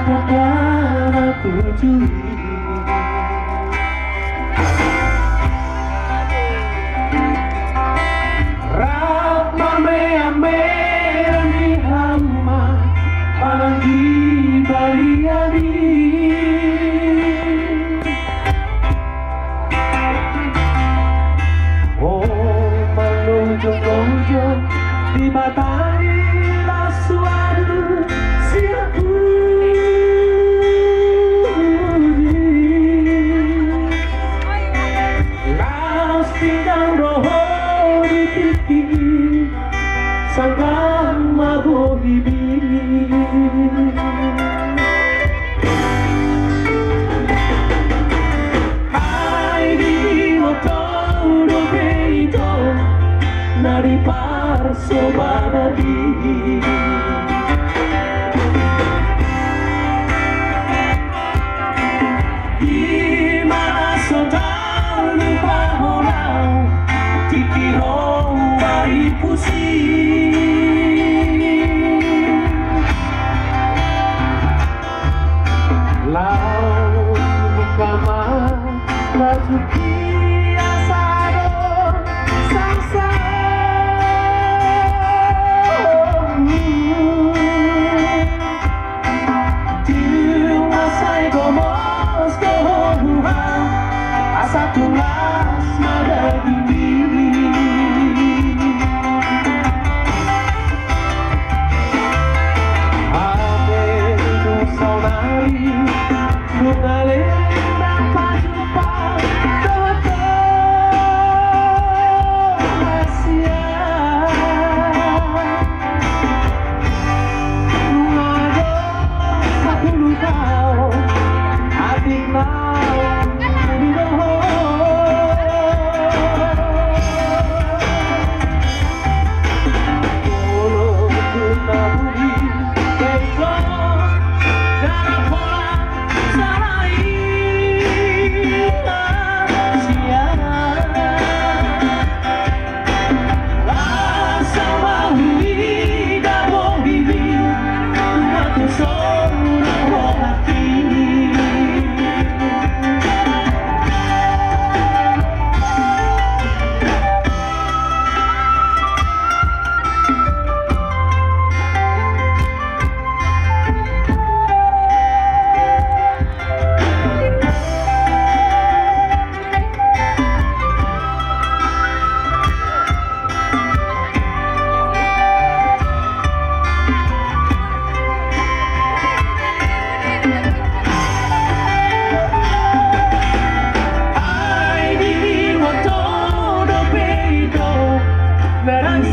akan aku curi. Rapa me-ame di hama palang di baliani. Oh malunjung-lunjung di batang suatu siapun. Pindang roho di pipi sanggang mabuk bibi. Hai di motor dobeito nari parso badadi. Di mana sotal lupa orang tikiro mari pusing. Lau mukama lazuki asado sangsa. Tiumasai gomos dohuhan asa tulas madagi diri. Ame tu saunari nungale tanpa jumpa toto rahasia. Nungado sepuluh tahun adik nau didoho.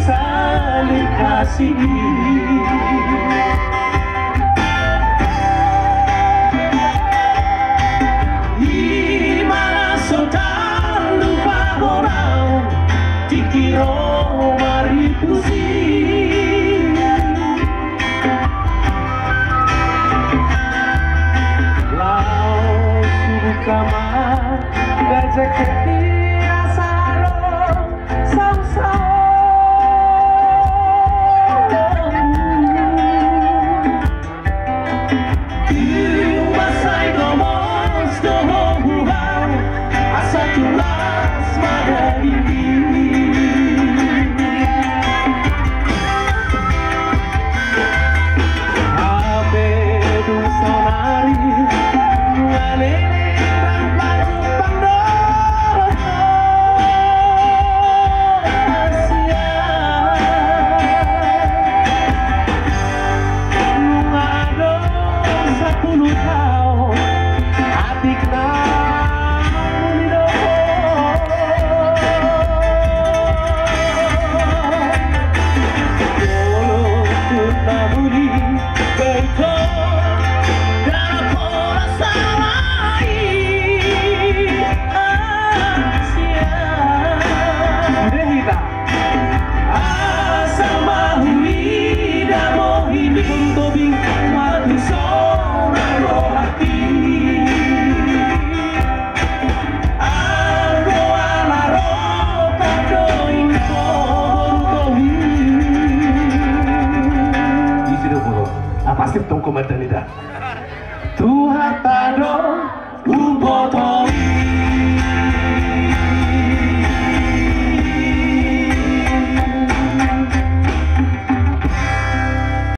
Saling kasih di mana sotar lupa orang tikiro mari pusing. Lau subuh kamar gajah keti asaro sang-sang. Pasti tong komandan ida.